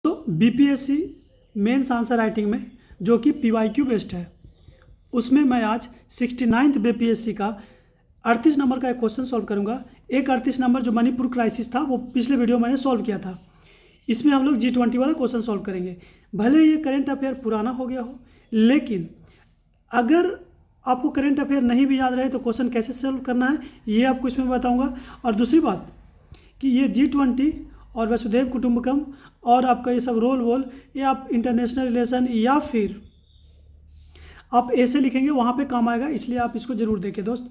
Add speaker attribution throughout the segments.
Speaker 1: तो BPSC mains answer writing में जो कि पीवाईक्यू बेस्ड है, उसमें मैं आज 69th बीपीएससी का 38 नंबर का एक क्वेश्चन सॉल्व करूंगा। एक 38 नंबर जो मणिपुर क्राइसिस था वो पिछले वीडियो मैंने सॉल्व किया था। इसमें हम लोग G20 वाला क्वेश्चन सॉल्व करेंगे। भले ये करेंट अफेयर पुराना हो गया हो, लेकिन अगर आपको करेंट अफेयर नहीं भी याद रहे तो क्वेश्चन कैसे सॉल्व करना है ये आपको इसमें बताऊंगा। और दूसरी बात कि ये G20 और वसुधैव कुटुंबकम और आपका ये सब रोल ये आप इंटरनेशनल रिलेशन या फिर आप ऐसे लिखेंगे वहाँ पे काम आएगा, इसलिए आप इसको जरूर देखें दोस्त।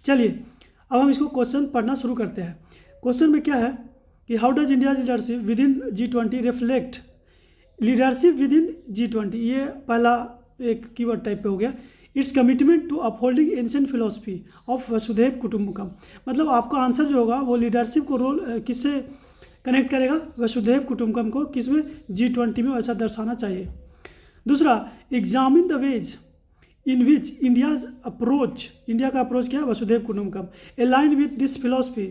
Speaker 1: चलिए अब हम इसको क्वेश्चन पढ़ना शुरू करते हैं। क्वेश्चन में क्या है कि how does India leadership within G20 reflect leadership within G20। ये पहला एक कीवर्ड टाइप पे हो गया। It's commitment to upholding ancient philosophy of वसुधैव कुटुंबकम। मतलब आपका आंसर जो होगा वो लीडरशिप को रोल किससे कनेक्ट करेगा, वसुधैव कुटुंबकम को किसमें G20 में वैसा दर्शाना चाहिए। दूसरा, examine the ways in which India का अप्रोच क्या है, वसुधैव कुटुंबकम अलाइन विद दिस फिलोसफी।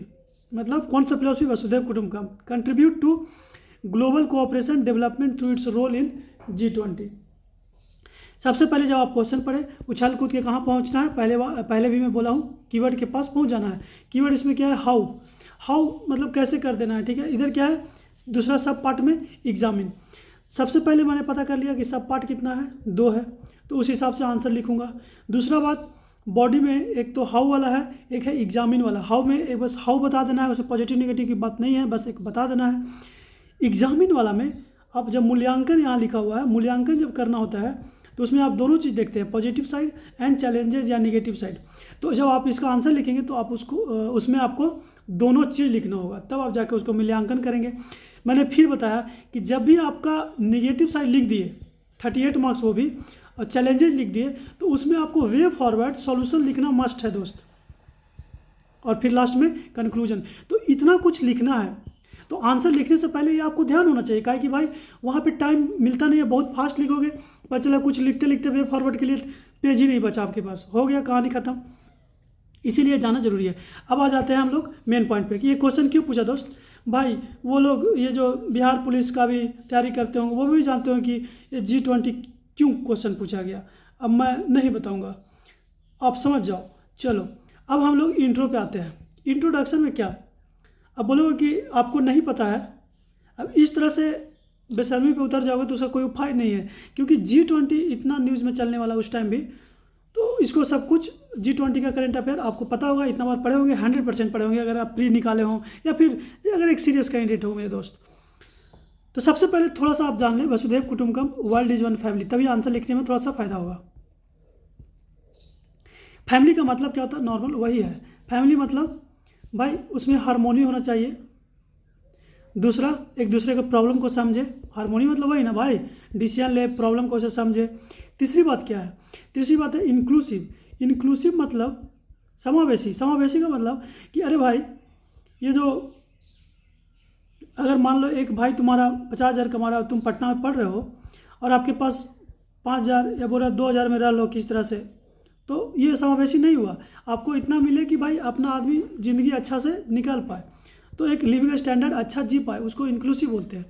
Speaker 1: मतलब कौन सा फिलोसफी, वसुधैव कुटुंबकम contribute to global cooperation development through its role in G20। सबसे पहले जब आप क्वेश्चन पढ़े उछाल कूद के कहाँ पहुँचना है, पहले भी मैं बोला हूँ कीवर्ड के पास पहुँच जाना है। कीवर्ड इसमें क्या है, हाउ मतलब कैसे कर देना है, ठीक है। इधर क्या है, दूसरा सब पार्ट में एग्जामिन। सबसे पहले मैंने पता कर लिया कि सब पार्ट कितना है, 2 है, तो उस हिसाब से आंसर लिखूंगा। दूसरा बात, बॉडी में एक तो हाउ वाला है, एक है एग्जामिन वाला। हाउ में एक बस हाउ बता देना है, उसमें पॉजिटिव नेगेटिव की बात नहीं है, बस एक बता देना है। एग्जामिन वाला में अब जब मूल्यांकन यहाँ लिखा हुआ है, मूल्यांकन जब करना होता है तो उसमें आप दोनों चीज़ देखते हैं, पॉजिटिव साइड एंड चैलेंजेस या नेगेटिव साइड। तो जब आप इसका आंसर लिखेंगे तो आप उसमें आपको दोनों चीज़ लिखना होगा, तब आप जाकर उसको मूल्यांकन करेंगे। मैंने फिर बताया कि जब भी आपका नेगेटिव साइड लिख दिए 38 मार्क्स वो भी, और चैलेंजेस लिख दिए, तो उसमें आपको वे फॉरवर्ड सॉल्यूशन लिखना मस्ट है दोस्त, और फिर लास्ट में कंक्लूजन। तो इतना कुछ लिखना है। तो आंसर लिखने से पहले ये आपको ध्यान होना चाहिए, काहे कि भाई वहाँ पे टाइम मिलता नहीं है, बहुत फास्ट लिखोगे, पता चला कुछ लिखते लिखते वे फॉरवर्ड के लिए पेज ही नहीं बचा आपके पास, हो गया कहानी खत्म। इसीलिए जाना जरूरी है। अब आ जाते हैं हम लोग मेन पॉइंट पे कि ये क्वेश्चन क्यों पूछा दोस्त। भाई वो लोग ये जो बिहार पुलिस का भी तैयारी करते होंगे वो भी जानते होंगे कि ये G20 क्यों क्वेश्चन पूछा गया। अब मैं नहीं बताऊंगा, आप समझ जाओ। चलो अब हम लोग इंट्रो पे आते हैं। इंट्रोडक्शन में क्या, अब बोलोगे कि आपको नहीं पता है, अब इस तरह से बेशर्मी पे उतर जाओगे तो उसका कोई उपाय नहीं है, क्योंकि G20 इतना न्यूज़ में चलने वाला उस टाइम भी, तो इसको सब कुछ G20 का करंट अफेयर आपको पता होगा, इतना बार पढ़े होंगे, 100% पढ़े होंगे अगर आप प्री निकाले हों या फिर अगर एक सीरियस कैंडिडेट हो मेरे दोस्त। तो सबसे पहले थोड़ा सा आप जान लें, वसुधैव कुटुंबकम वर्ल्ड इज वन फैमिली, तभी आंसर लिखने में थोड़ा सा फायदा होगा। फैमिली का मतलब क्या होता है, नॉर्मल वही है। फैमिली मतलब भाई उसमें हारमोनी होना चाहिए। दूसरा, एक दूसरे के प्रॉब्लम को समझे, हारमोनी मतलब वही ना भाई, डिसीजन ले, प्रॉब्लम को समझे। तीसरी बात क्या है, तीसरी बात है इंक्लूसिव मतलब समावेशी का मतलब कि अरे भाई ये जो, अगर मान लो एक भाई तुम्हारा 50,000 कमा रहा हो, तुम पटना में पढ़ रहे हो और आपके पास 5,000 या बोला 2,000 में रह लो किस तरह से, तो ये समावेशी नहीं हुआ। आपको इतना मिले कि भाई अपना आदमी ज़िंदगी अच्छा से निकाल पाए, तो एक लिविंग स्टैंडर्ड अच्छा जी पाए, उसको इंक्लूसिव बोलते हैं।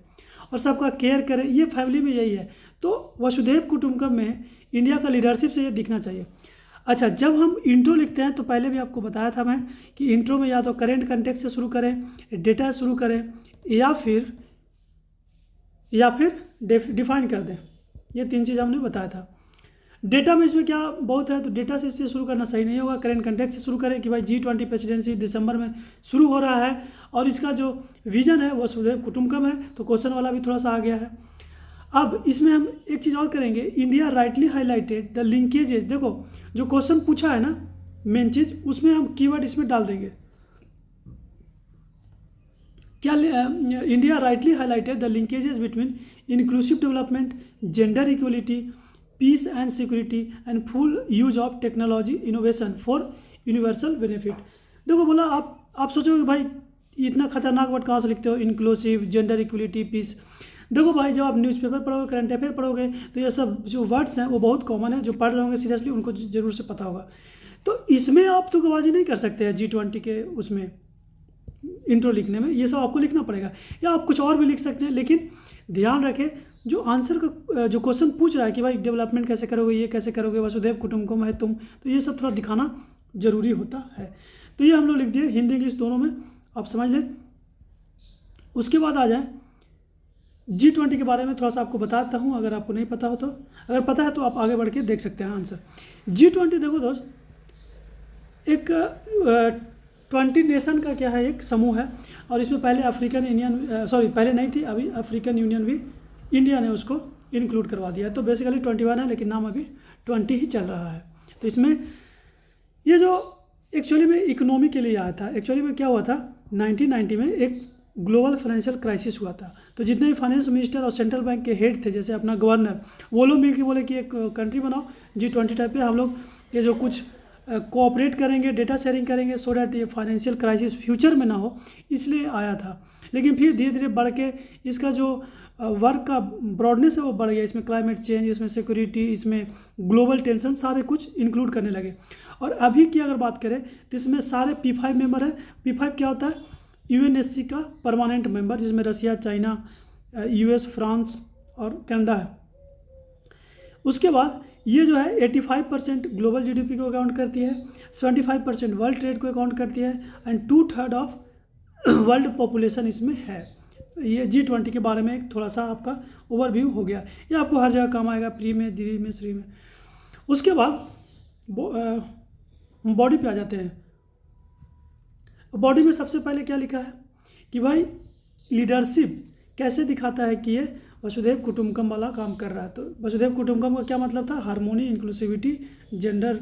Speaker 1: और सबका केयर करे, ये फैमिली में यही है। तो वसुधैव कुटुंबकम में इंडिया का लीडरशिप से ये दिखना चाहिए। अच्छा, जब हम इंट्रो लिखते हैं तो पहले भी आपको बताया था मैं कि इंट्रो में या तो करेंट कंटेक्स्ट से शुरू करें, डेटा से शुरू करें, या फिर डिफाइन कर दें। ये 3 चीज़ हमने बताया था। डेटा में इसमें क्या बहुत है, तो डेटा से इससे शुरू करना सही नहीं होगा। करेंट कंटेक्स्ट से शुरू करें कि भाई G20 प्रेसिडेंसी दिसंबर में शुरू हो रहा है और इसका जो विजन है वो वसुधैव कुटुंबकम है, तो क्वेश्चन वाला भी थोड़ा सा आ गया है। अब इसमें हम एक चीज़ और करेंगे, India rightly highlighted the linkages. देखो जो क्वेश्चन पूछा है ना मेन चीज़, उसमें हम कीवर्ड इसमें डाल देंगे क्या, India rightly highlighted the linkages between inclusive development, gender equality, peace and security and full use of technology innovation for universal benefit. देखो बोला आप सोचोगे भाई इतना खतरनाक वर्ड कहाँ से लिखते हो, इंक्लूसिव, जेंडर इक्वलिटी, पीस। देखो भाई जब आप न्यूज़पेपर पढ़ोगे, करंट अफेयर पढ़ोगे, तो ये सब जो वर्ड्स हैं वो बहुत कॉमन है, जो पढ़ रहे होंगे सीरियसली उनको जरूर से पता होगा। तो इसमें आप तुकबाजी नहीं कर सकते हैं G20 के उसमें इंट्रो लिखने में, ये सब आपको लिखना पड़ेगा, या आप कुछ और भी लिख सकते हैं, लेकिन ध्यान रखें जो आंसर का जो क्वेश्चन पूछ रहा है कि भाई डेवलपमेंट कैसे करोगे, ये कैसे करोगे, वसुधैव कुटुंबकम है तुम, तो ये सब थोड़ा दिखाना जरूरी होता है। तो ये हम लोग लिख दिए हिंदी इंग्लिश दोनों में, आप समझ लें। उसके बाद आ जाए G20 के बारे में थोड़ा सा आपको बताता हूँ, अगर आपको नहीं पता हो तो, अगर पता है तो आप आगे बढ़ के देख सकते हैं आंसर। G20 देखो दोस्त, एक 20 नेशन का क्या है, एक समूह है, और इसमें पहले अफ्रीकन यूनियन पहले नहीं थी, अभी अफ्रीकन यूनियन भी इंडिया ने उसको इंक्लूड करवा दिया है। तो बेसिकली 21 है, लेकिन नाम अभी 20 ही चल रहा है। तो इसमें ये जो एक्चुअली में इकोनॉमी के लिए आया था, एक्चुअली में क्या हुआ था 1990 में एक ग्लोबल फाइनेंशियल क्राइसिस हुआ था। तो जितने भी फाइनेंस मिनिस्टर और सेंट्रल बैंक के हेड थे, जैसे अपना गवर्नर, वो लोग मिलकर बोले कि एक कंट्री बनाओ G20 टाइप पे, हम लोग ये जो कुछ कोऑपरेट करेंगे, डेटा शेयरिंग करेंगे, सो डैट ये फाइनेंशियल क्राइसिस फ्यूचर में ना हो, इसलिए आया था। लेकिन फिर धीरे धीरे बढ़ के इसका जो वर्क का ब्रॉडनेस है वो बढ़ गया, इसमें क्लाइमेट चेंज, इसमें सिक्योरिटी, इसमें ग्लोबल टेंशन, सारे कुछ इंक्लूड करने लगे। और अभी की अगर बात करें तो इसमें सारे P5 मेंबर हैं। P5 क्या होता है, UNSC का परमानेंट मेंबर, जिसमें रसिया, चाइना, US, फ्रांस और कनाडा है। उसके बाद ये जो है 85% ग्लोबल GDP को अकाउंट करती है, 75% वर्ल्ड ट्रेड को अकाउंट करती है, एंड 2/3 ऑफ वर्ल्ड पॉपुलेशन इसमें है। ये G20 के बारे में एक थोड़ा सा आपका ओवरव्यू हो गया, ये आपको हर जगह काम आएगा, प्री में, डी में, श्री में। उसके बाद बॉडी पे आ जाते हैं। बॉडी में सबसे पहले क्या लिखा है कि भाई लीडरशिप कैसे दिखाता है कि ये वसुधैव कुटुंबकम वाला काम कर रहा है। तो वसुधैव कुटुंबकम का क्या मतलब था, harmony, inclusivity, gender,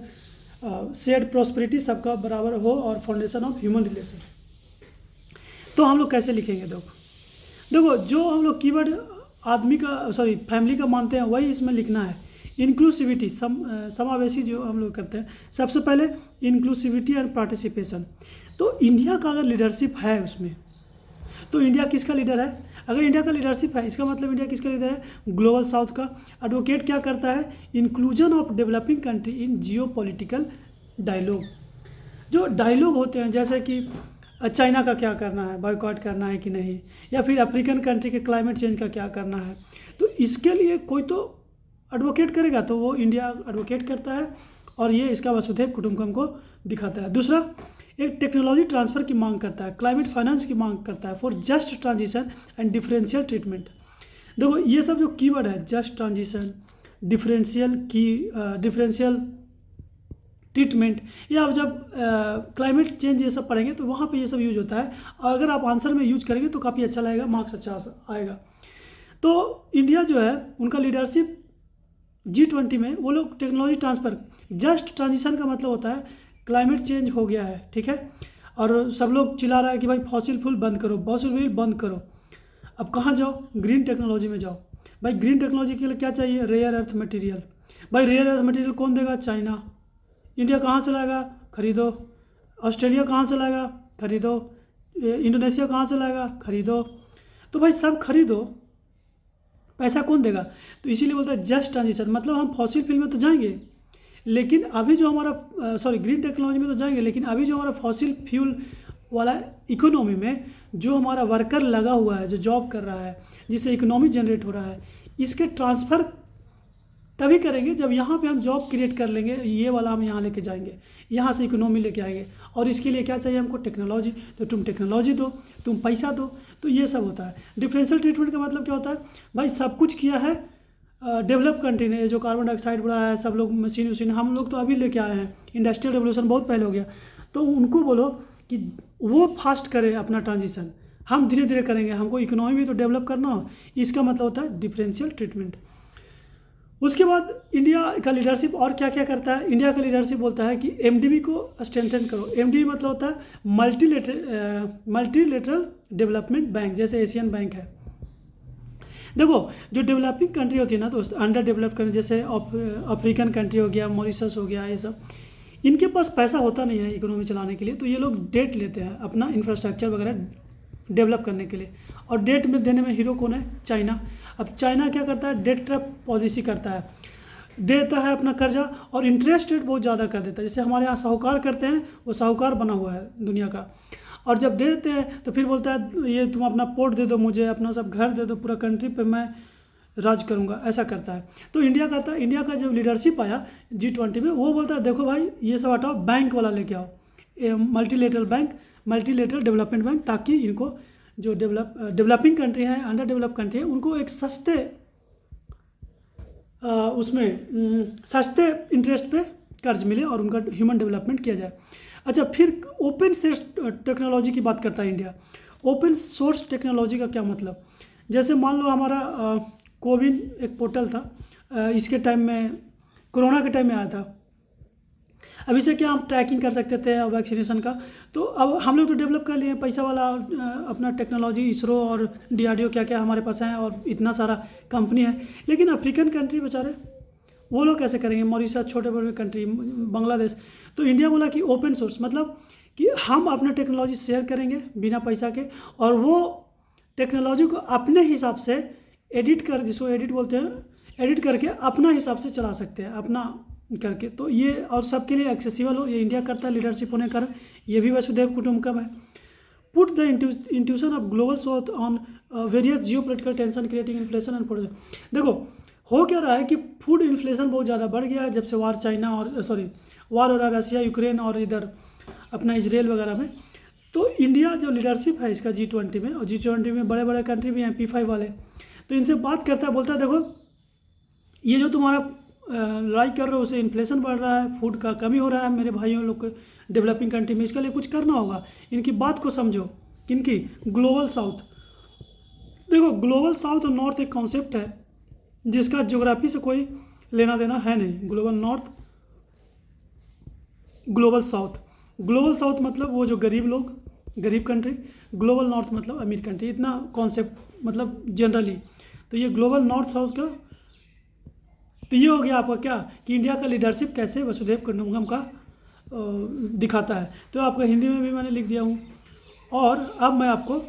Speaker 1: shared prosperity, सबका बराबर हो, और फाउंडेशन ऑफ ह्यूमन रिलेशन। तो हम लोग कैसे लिखेंगे, देखो जो हम लोग कीवर्ड आदमी का फैमिली का मानते हैं वही इसमें लिखना है। इंक्लूसिविटी, समावेशी जो हम लोग करते हैं, सबसे पहले इंक्लूसिविटी एंड पार्टिसिपेशन। तो इंडिया का अगर लीडरशिप है उसमें, तो इंडिया किसका लीडर है, अगर इंडिया का लीडरशिप है, इसका मतलब इंडिया किसका लीडर है, ग्लोबल साउथ का। एडवोकेट क्या करता है, inclusion of developing country in geo political dialogue. जो डायलॉग होते हैं, जैसे कि चाइना का क्या करना है, बॉयकॉट करना है कि नहीं, या फिर अफ्रीकन कंट्री के क्लाइमेट चेंज का क्या करना है, तो इसके लिए कोई तो एडवोकेट करेगा, तो वो इंडिया एडवोकेट करता है, और ये इसका वसुधैव कुटुंबकम को दिखाता है। दूसरा, एक टेक्नोलॉजी ट्रांसफ़र की मांग करता है, क्लाइमेट फाइनेंस की मांग करता है, for just transition and differential treatment. देखो ये सब जो कीवर्ड है, जस्ट ट्रांजिशन, डिफरेंशियल ट्रीटमेंट, ये आप जब क्लाइमेट चेंज ये सब पढ़ेंगे तो वहाँ पे ये सब यूज होता है, और अगर आप आंसर में यूज करेंगे तो काफ़ी अच्छा लगेगा, मार्क्स अच्छा आएगा। तो इंडिया जो है उनका लीडरशिप G20 में, वो लोग टेक्नोलॉजी ट्रांसफ़र, जस्ट ट्रांजिशन का मतलब होता है क्लाइमेट चेंज हो गया है, ठीक है, और सब लोग चिल्ला रहा है कि भाई फॉसिल फ्यूल बंद करो, फॉसिल फ्यूल बंद करो। अब कहाँ जाओ, ग्रीन टेक्नोलॉजी में जाओ। भाई ग्रीन टेक्नोलॉजी के लिए क्या चाहिए, रेयर अर्थ मटेरियल। भाई रेयर अर्थ मटेरियल कौन देगा, चाइना। इंडिया कहाँ से लाएगा, खरीदो। ऑस्ट्रेलिया कहाँ से लाएगा, खरीदो। इंडोनेशिया कहाँ से लाएगा, खरीदो। तो भाई सब खरीदो, पैसा कौन देगा। तो इसीलिए बोलते हैं जस्ट ट्रांजिशन, मतलब हम फॉसिल फ्यूल में तो जाएंगे, लेकिन अभी जो हमारा ग्रीन टेक्नोलॉजी में तो जाएंगे, लेकिन अभी जो हमारा फॉसिल फ्यूल वाला इकोनॉमी में जो हमारा वर्कर लगा हुआ है, जो जॉब कर रहा है, जिससे इकोनॉमी जनरेट हो रहा है, इसके ट्रांसफ़र तभी करेंगे जब यहाँ पे हम जॉब क्रिएट कर लेंगे, ये वाला हम यहाँ लेके जाएंगे, यहाँ से इकोनॉमी लेके आएंगे। और इसके लिए क्या चाहिए हमको, टेक्नोलॉजी। तो तुम टेक्नोलॉजी दो, तुम पैसा दो, तो ये सब होता है। डिफरेंशियल ट्रीटमेंट का मतलब क्या होता है, भाई सब कुछ किया है डेवलप कंट्री ने, जो कार्बन डाइऑक्साइड बढ़ाया है, सब लोग मशीन, हम लोग तो अभी लेके आए हैं, इंडस्ट्रियल रेवोल्यूशन बहुत पहले हो गया। तो उनको बोलो कि वो फास्ट करे अपना ट्रांजिशन, हम धीरे धीरे करेंगे, हमको इकोनॉमी भी तो डेवलप करना हो। इसका मतलब होता है डिफरेंशियल ट्रीटमेंट। उसके बाद इंडिया का लीडरशिप और क्या क्या करता है, इंडिया का लीडरशिप बोलता है कि MDB को स्ट्रेंथन करो। MDB मतलब होता है मल्टीलेटरल डेवलपमेंट बैंक, जैसे एशियन बैंक है। देखो जो डेवलपिंग कंट्री होती है ना, तो अंडर डेवलप्ड कंट्री, जैसे अफ्रीकन कंट्री हो गया, मॉरिशस हो गया, ये सब, इनके पास पैसा होता नहीं है इकोनॉमी चलाने के लिए, तो ये लोग डेट लेते हैं अपना इंफ्रास्ट्रक्चर वगैरह डेवलप करने के लिए। और डेट में देने में हीरो कौन है, चाइना। अब चाइना क्या करता है, डेट ट्रैप पॉलिसी करता है, देता है अपना कर्जा, और इंटरेस्ट रेट बहुत ज़्यादा कर देता है। जैसे हमारे यहाँ साहूकार करते हैं, वो साहूकार बना हुआ है दुनिया का। और जब दे देते हैं तो फिर बोलता है ये तुम अपना पोर्ट दे दो मुझे, अपना सब घर दे दो, पूरा कंट्री पे मैं राज करूंगा, ऐसा करता है। तो इंडिया का जो लीडरशिप आया G20 में, वो बोलता है देखो भाई ये सब हटाओ, बैंक वाला लेके आओ, multilateral bank, multilateral development bank, ताकि इनको जो डेवलपिंग कंट्री है, अंडर डेवलप कंट्री है, उनको एक सस्ते सस्ते इंटरेस्ट पे कर्ज मिले और उनका ह्यूमन डेवलपमेंट किया जाए। अच्छा, फिर ओपन सोर्स टेक्नोलॉजी की बात करता है इंडिया। ओपन सोर्स टेक्नोलॉजी का क्या मतलब, जैसे मान लो हमारा कोविन एक पोर्टल था, इसके टाइम में, कोरोना के टाइम में आया था। अब इसे क्या हम ट्रैकिंग कर सकते थे वैक्सीनेशन का, तो अब हम लोग तो डेवलप कर लिए पैसा वाला अपना टेक्नोलॉजी, इसरो और DRDO क्या क्या हमारे पास है, और इतना सारा कंपनी है। लेकिन अफ्रीकन कंट्री बेचारे, वो लोग कैसे करेंगे, मॉरिशस, छोटे बड़े कंट्री, बांग्लादेश। तो इंडिया बोला कि ओपन सोर्स मतलब कि हम अपना टेक्नोलॉजी शेयर करेंगे बिना पैसा के, और वो टेक्नोलॉजी को अपने हिसाब से एडिट कर, जिसको एडिट बोलते हैं, एडिट करके अपना हिसाब से चला सकते हैं अपना करके। तो ये और सबके लिए एक्सेसिबल हो, ये इंडिया करता है लीडरशिप होने का कारण, ये भी वसुधैव कुटुंबकम है। Put the intuition of global south on various geo political tension creating inflation and. देखो हो क्या रहा है कि फूड इन्फ्लेशन बहुत ज़्यादा बढ़ गया है जब से वार हो रहा है रसिया यूक्रेन और इधर अपना इजराइल वगैरह में। तो इंडिया जो लीडरशिप है इसका G20 में, और G20 में बड़े बड़े कंट्री भी हैं P5 वाले, तो इनसे बात करता है, बोलता है देखो ये जो तुम्हारा लड़ाई कर रहे हो उससे इन्फ्लेशन बढ़ रहा है, फूड का कमी हो रहा है मेरे भाइयों लोग को डेवलपिंग कंट्री में, इसके लिए कुछ करना होगा, इनकी बात को समझो। किनकी? Global south. देखो ग्लोबल साउथ और नॉर्थ एक कॉन्सेप्ट है जिसका ज्योग्राफी से कोई लेना देना है नहीं। Global north, global south. Global south मतलब वो जो गरीब लोग, गरीब कंट्री, ग्लोबल नॉर्थ मतलब अमीर कंट्री, इतना कॉन्सेप्ट मतलब जनरली। तो ये ग्लोबल नॉर्थ साउथ का, तो ये हो गया आपका क्या कि इंडिया का लीडरशिप कैसे वसुधैव कुटुंबकम का दिखाता है। तो आपका हिंदी में भी मैंने लिख दिया हूँ। और अब मैं आपको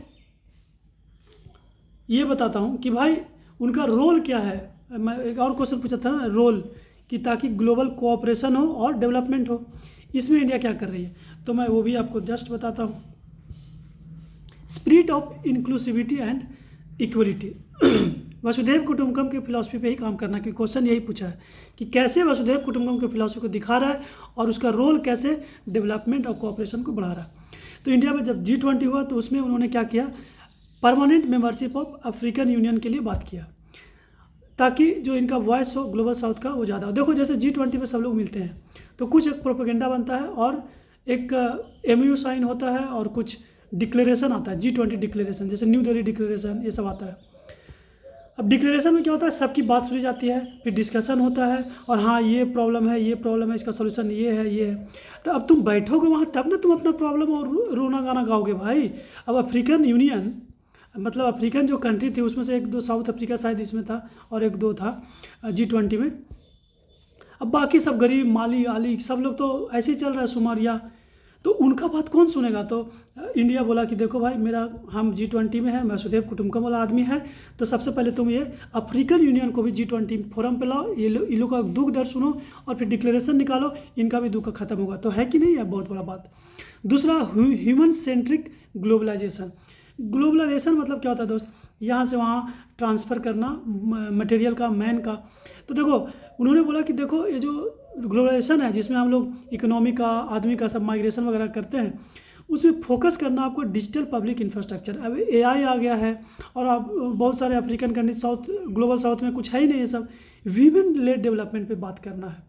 Speaker 1: ये बताता हूँ कि भाई उनका रोल क्या है। मैं एक और क्वेश्चन पूछा था ना, रोल, कि ताकि ग्लोबल कोऑपरेशन हो और डेवलपमेंट हो, इसमें इंडिया क्या कर रही है, तो मैं वो भी आपको जस्ट बताता हूँ। Spirit of inclusivity and equality. वसुधैव कुटुंबकम की फिलॉसफी पे ही काम करना, कि क्वेश्चन यही पूछा है कि कैसे वसुधैव कुटुंबकम की फिलॉसफी को दिखा रहा है और उसका रोल कैसे डेवलपमेंट और कोऑपरेशन को बढ़ा रहा है। तो इंडिया में जब G20 हुआ तो उसमें उन्होंने क्या किया, permanent membership of African union के लिए बात किया, ताकि जो इनका वॉइस हो ग्लोबल साउथ का वो ज़्यादा हो। देखो जैसे G20 में सब लोग मिलते हैं तो कुछ एक प्रोपेगेंडा बनता है और एक MOU साइन होता है और कुछ डिक्लेरेशन आता है, G20 डिक्लेरेशन, जैसे न्यू दिल्ली डिक्लेरेशन, ये सब आता है। अब डिक्लेरेशन में क्या होता है, सबकी बात सुनी जाती है, फिर डिस्कशन होता है, और हाँ ये प्रॉब्लम है, ये प्रॉब्लम है, इसका सोल्यूशन ये है, ये है। तो अब तुम बैठोगे वहाँ तब ना तुम अपना प्रॉब्लम और रोना गाना गाओगे भाई। अब अफ्रीकन यूनियन मतलब अफ्रीकन जो कंट्री थी उसमें से एक दो, साउथ अफ्रीका शायद इसमें था और एक दो था G20 में। अब बाकी सब गरीब, माली आली सब लोग तो ऐसे ही चल रहा है सुमारिया, तो उनका बात कौन सुनेगा। तो इंडिया बोला कि देखो भाई मेरा, हम G20 में है, वसुधैव कुटुंबकम वाला आदमी है, तो सबसे पहले तुम ये अफ्रीकन यूनियन को भी G20 फोरम पे लाओ, ये लोग का दुख दर्द सुनो और फिर डिक्लेरेशन निकालो, इनका भी दुख खत्म होगा। तो है कि नहीं है बहुत बड़ा बात। दूसरा, ह्यूमन सेंट्रिक ग्लोबलाइजेशन। ग्लोबलाइजेशन मतलब क्या होता है दोस्त, यहाँ से वहाँ ट्रांसफ़र करना मटेरियल का, मैन का। तो देखो उन्होंने बोला कि देखो ये जो ग्लोबलाइजेशन है जिसमें हम लोग इकोनॉमी का, आदमी का सब माइग्रेशन वगैरह करते हैं, उसमें फोकस करना आपको डिजिटल पब्लिक इंफ्रास्ट्रक्चर। अब AI आ गया है और अब बहुत सारे African country south, global south में कुछ है ही नहीं ये सब। वीमेन लेड डेवलपमेंट पे बात करना है।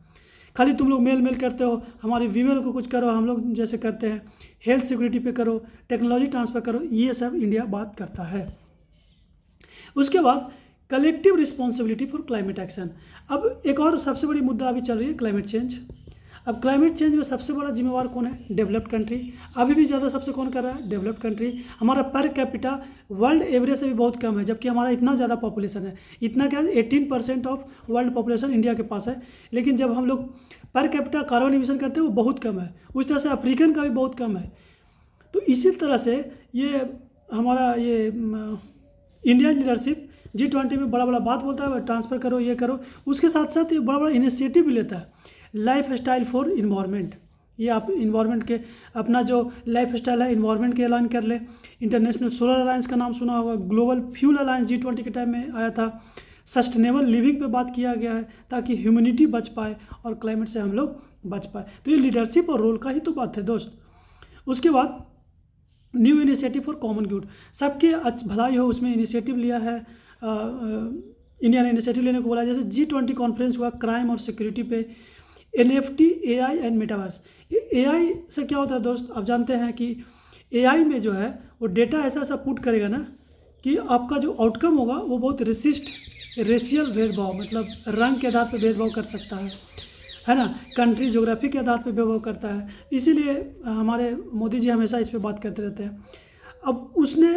Speaker 1: खाली तुम लोग मेल करते हो, हमारे वीमेन को कुछ करो, हम लोग जैसे करते हैं, हेल्थ सिक्योरिटी पे करो, टेक्नोलॉजी ट्रांसफ़र करो, ये सब इंडिया बात करता है। उसके बाद collective responsibility for climate action. अब एक और सबसे बड़ी मुद्दा अभी चल रही है क्लाइमेट चेंज। अब क्लाइमेट चेंज में सबसे बड़ा जिम्मेवार कौन है, डेवलप्ड कंट्री। अभी भी ज़्यादा सबसे कौन कर रहा है, डेवलप्ड कंट्री। हमारा पर कैपिटा वर्ल्ड एवरेज से भी बहुत कम है, जबकि हमारा इतना ज़्यादा पॉपुलेशन है। इतना क्या, 18% ऑफ वर्ल्ड पॉपुलेशन इंडिया के पास है, लेकिन जब हम लोग पर कैपिटा कार्बन एमिशन करते हैं वो बहुत कम है। उस तरह से अफ्रीकन का भी बहुत कम है। तो इसी तरह से ये हमारा ये इंडिया लीडरशिप G20 में बड़ा बड़ा बात बोलता है, ट्रांसफ़र करो, ये करो। उसके साथ साथ ये बड़ा बड़ा इनिशिएटिव भी लेता है, लाइफ स्टाइल फॉर इन्वायरमेंट। ये आप इन्वायरमेंट के अपना जो लाइफ स्टाइल है इन्वायरमेंट के अलाइन कर ले। इंटरनेशनल सोलर अलायंस का नाम सुना होगा, ग्लोबल फ्यूल अलायंस G20 के टाइम में आया था। सस्टेनेबल लिविंग पे बात किया गया है ताकि ह्यूमैनिटी बच पाए और क्लाइमेट से हम लोग बच पाए। तो ये लीडरशिप और रोल का ही तो बात है दोस्त। उसके बाद new initiative for common good, सबके भलाई हो उसमें इनिशिएटिव लिया है। इंडिया ने इनिशिएटिव लेने को बोला, जैसे G20 कॉन्फ्रेंस हुआ क्राइम और सिक्योरिटी पे, NFT, AI and metaverse. AI से क्या होता है दोस्त, आप जानते हैं कि AI में जो है वो डेटा ऐसा ऐसा पुट करेगा ना कि आपका जो आउटकम होगा वो बहुत रेशियल भेदभाव, मतलब रंग के आधार पर भेदभाव कर सकता है ना, कंट्री ज्योग्राफी के आधार पर भेदभाव करता है। इसीलिए हमारे मोदी जी हमेशा इस पर बात करते रहते हैं। अब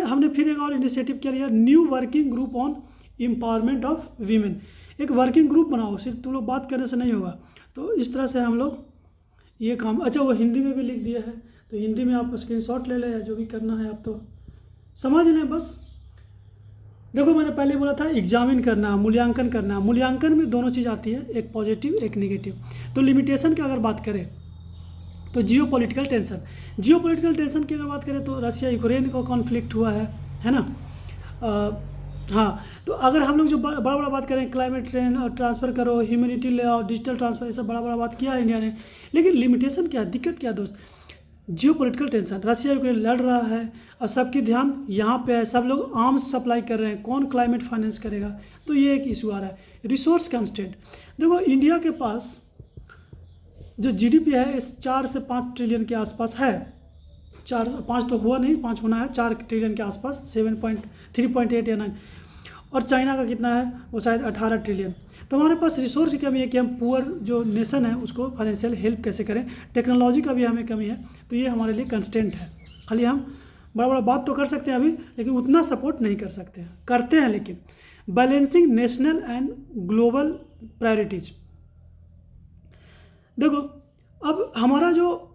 Speaker 1: हमने फिर एक और इनिशिएटिव क्या लिया, new working group on empowerment of women. एक वर्किंग ग्रुप बनाओ, सिर्फ तुम लोग बात करने से नहीं होगा। तो इस तरह से हम लोग ये काम, अच्छा वो हिंदी में भी लिख दिया है, तो हिंदी में आप स्क्रीनशॉट ले लें या जो भी करना है आप तो समझ लें बस। देखो मैंने पहले बोला था एग्जामिन करना, मूल्यांकन करना। मूल्यांकन में दोनों चीज़ आती है, एक पॉजिटिव एक नेगेटिव। तो लिमिटेशन की अगर बात करें तो जियो पॉलिटिकल टेंशन की अगर बात करें तो रशिया यूक्रेन का कॉन्फ्लिक्ट हुआ है ना। हाँ, तो अगर हम लोग जो बड़ा बड़ा बात करें, क्लाइमेट ट्रांसफ़र करो, ह्यूमैनिटी ले आओ, डिजिटल ट्रांसफ़र, ये सब बड़ा बात किया है इंडिया ने। लेकिन लिमिटेशन क्या है, दिक्कत क्या है दोस्त, जियो पॉलिटिकल टेंशन, रशिया यूक्रेन लड़ रहा है और सबकी ध्यान यहाँ पे है, सब लोग आर्म्स सप्लाई कर रहे हैं, कौन क्लाइमेट फाइनेंस करेगा, तो ये एक इशू आ रहा है। रिसोर्स कंस्ट्रेंट, देखो इंडिया के पास जो GDP है इस 4 से 5 ट्रिलियन के आसपास है। 4-5 तो हुआ नहीं, 5 होना है, 4 ट्रिलियन के आसपास, 3.8 या 9। और चाइना का कितना है, वो शायद 18 ट्रिलियन। तो हमारे पास रिसोर्स की कमी है कि हम पुअर जो नेशन है उसको फाइनेंशियल हेल्प कैसे करें। टेक्नोलॉजी का भी हमें कमी है, तो ये हमारे लिए कंस्टेंट है। खाली हम बड़ा बात तो कर सकते हैं अभी, लेकिन उतना सपोर्ट नहीं कर सकते हैं, करते हैं लेकिन। Balancing national and global priorities, देखो अब हमारा जो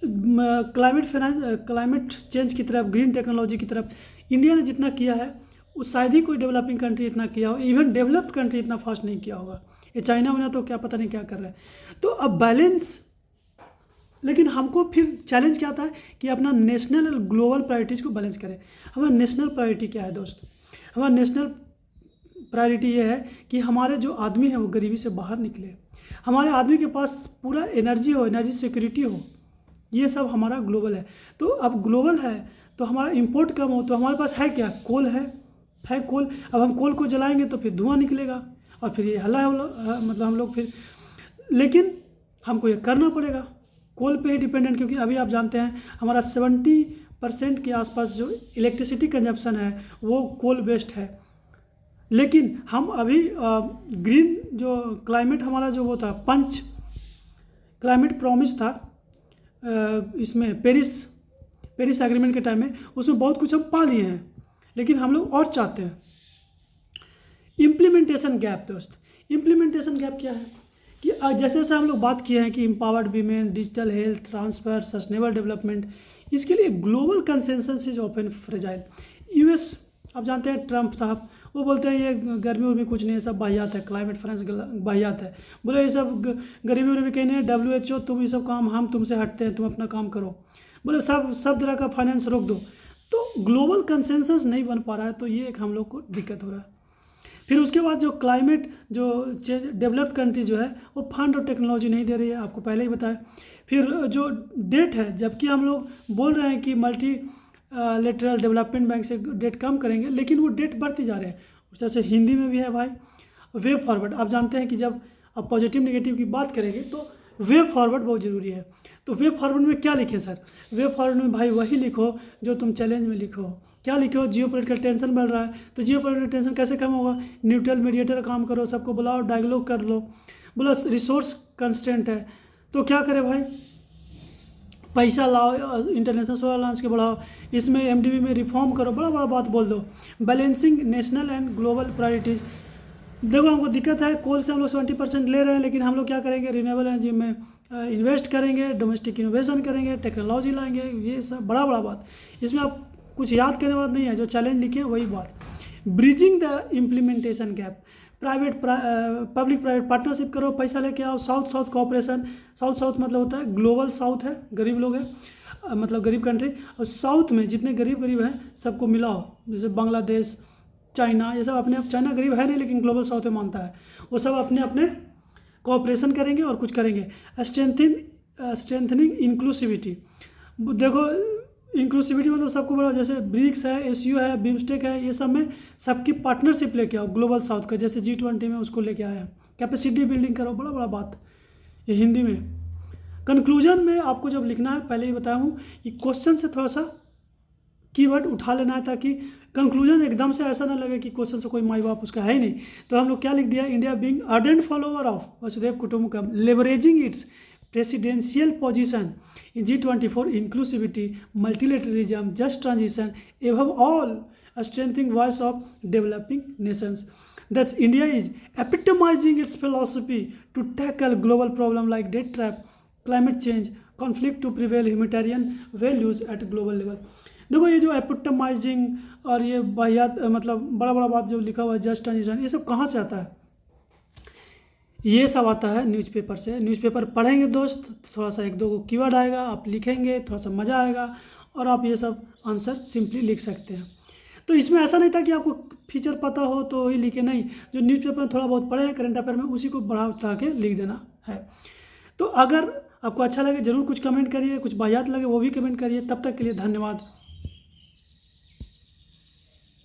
Speaker 1: क्लाइमेट चेंज की तरफ, ग्रीन टेक्नोलॉजी की तरफ इंडिया ने जितना किया है उस शायद ही कोई डेवलपिंग कंट्री इतना किया हो, इवन डेवलप्ड कंट्री इतना फास्ट नहीं किया होगा। ये चाइना उना तो क्या पता नहीं क्या कर रहा है। तो अब बैलेंस, लेकिन हमको फिर चैलेंज क्या आता है कि अपना नेशनल और ग्लोबल प्रायोरिटीज़ को बैलेंस करें। हमारा नेशनल प्रायोरिटी क्या है दोस्त, हमारा नेशनल प्रायोरिटी ये है कि हमारे जो आदमी है वो गरीबी से बाहर निकले, हमारे आदमी के पास पूरा एनर्जी हो, एनर्जी सिक्योरिटी हो, ये सब हमारा ग्लोबल है। तो अब ग्लोबल है तो हमारा इंपोर्ट कम हो, तो हमारे पास है क्या, कोल है कोल। अब हम कोल को जलाएंगे तो फिर धुआं निकलेगा और फिर ये मतलब हम लोग फिर, लेकिन हमको ये करना पड़ेगा, कोल पे ही डिपेंडेंट, क्योंकि अभी आप जानते हैं हमारा 70% के आसपास जो इलेक्ट्रिसिटी कंजप्शन है वो कोल बेस्ड है। लेकिन हम अभी ग्रीन जो क्लाइमेट हमारा जो वो था, क्लाइमेट प्रॉमिस था इसमें पेरिस एग्रीमेंट के टाइम में, उसमें बहुत कुछ हम पा लिए हैं, लेकिन हम लोग और चाहते हैं। इम्प्लीमेंटेशन गैप दोस्त, इम्प्लीमेंटेशन गैप क्या है कि जैसे जैसे हम लोग बात किए हैं कि empowered women, digital health, transfer, sustainable development, इसके लिए global consensus is often fragile. US आप जानते हैं ट्रंप साहब, वो बोलते हैं ये गर्मी उर्मी कुछ नहीं है, सब बाहियात है, क्लाइमेट फाइनेंस बाहियात है। बोले ये सब गरीबी उर्मी कहीं नहीं है, WHO तुम ये सब काम, हम तुमसे हटते हैं, तुम अपना काम करो। बोले सब तरह का फाइनेंस रोक दो। तो ग्लोबल कंसेंसस नहीं बन पा रहा है, तो ये एक हम लोग को दिक्कत हो रहा है। फिर उसके बाद जो क्लाइमेट जो डेवलप्ड कंट्री जो है वो फंड और टेक्नोलॉजी नहीं दे रही है, आपको पहले ही बताया। फिर जो डेट है, जबकि हम लोग बोल रहे हैं कि मल्टी लेटरल डेवलपमेंट बैंक से डेट कम करेंगे, लेकिन वो डेट बढ़ती जा रहे हैं। उस तरह से हिंदी में भी है भाई, वे फॉरवर्ड। आप जानते हैं कि जब आप पॉजिटिव नेगेटिव की बात करेंगे तो वे फॉरवर्ड बहुत ज़रूरी है। तो वे फॉरवर्ड में क्या लिखे सर, वे फॉरवर्ड में भाई वही लिखो जो तुम चैलेंज में लिखो। क्या लिखो, जियो पॉलिटिकल टेंशन बढ़ रहा है, तो जियो पॉलिटिकल टेंशन कैसे कम होगा, न्यूट्रल मीडिएटर काम करो, सबको बुलाओ, डायलॉग कर लो। बोला रिसोर्स कंस्टेंट है, तो क्या करे भाई, पैसा लाओ, इंटरनेशनल सोलर अलायंस के बढ़ाओ, इसमें MDB में रिफॉर्म करो, बड़ा बात बोल दो। Balancing national and global priorities, देखो हमको दिक्कत है, कोल से हम लोग 70% ले रहे हैं, लेकिन हम लोग क्या करेंगे, रिन्यूएबल एनर्जी में इन्वेस्ट करेंगे, डोमेस्टिक इनोवेशन करेंगे, टेक्नोलॉजी लाएंगे, ये सब बड़ा बात। इसमें आप कुछ याद करने वाला नहीं है, जो चैलेंज लिखे हैं वही बात। Bridging the implementation gap, public private partnership करो, पैसा लेके आओ, south south cooperation. South south मतलब होता है ग्लोबल साउथ है, गरीब लोग हैं, मतलब गरीब कंट्री, और साउथ में जितने गरीब गरीब हैं सबको मिलाओ, जैसे बांग्लादेश, चाइना, ये सब अपने, चाइना गरीब है नहीं लेकिन ग्लोबल साउथ में मानता है, वो सब अपने अपने कोऑपरेशन करेंगे और कुछ करेंगे। स्ट्रेंथनिंग इंक्लूसिविटी, देखो इंक्लूसिविटी मतलब सबको बड़ा, जैसे ब्रिक्स है, एसयू है, बिम्स्टेक है, ये सब में सबकी पार्टनरशिप लेके आओ ग्लोबल साउथ का, जैसे G20 में उसको लेके आया। कैपेसिटी बिल्डिंग करो, बड़ा बड़ा बात ये हिंदी में। कंक्लूजन में आपको जब लिखना है, पहले ही बताया हूँ कि क्वेश्चन से थोड़ा सा कीवर्ड उठा लेना है, ताकि कंक्लूजन एकदम से ऐसा ना लगे कि क्वेश्चन से कोई माई बाप उसका है ही नहीं। तो हम लोग क्या लिख दिया, India being ardent follower of वसुधैव कुटुंबकम, leveraging its presidential position in G20 for inclusivity, multilateralism, just transition, above all, a strengthening voice of developing nations. Thus, India is epitomizing its philosophy to tackle global problems like debt trap, climate change, conflict to prevail humanitarian values at global level. देखो ये जो एपिटमाइजिंग और ये वाहियात, मतलब बड़ा बड़ा बात जो लिखा हुआ है, जस्ट ट्रांजिशन, ये सब कहाँ से आता है? ये सब आता है न्यूज़पेपर से। न्यूज़पेपर पढ़ेंगे दोस्त, थोड़ा सा एक दो कीवर्ड आएगा, आप लिखेंगे, थोड़ा सा मज़ा आएगा और आप ये सब आंसर सिंपली लिख सकते हैं। तो इसमें ऐसा नहीं था कि आपको फीचर पता हो तो ही लिखे, नहीं, जो न्यूज़पेपर में थोड़ा बहुत पढ़े हैं करंट अफेयर में, उसी को बढ़ा उठा के लिख देना है। तो अगर आपको अच्छा लगे ज़रूर कुछ कमेंट करिए, कुछ वाहियात लगे वो भी कमेंट करिए। तब तक के लिए धन्यवाद।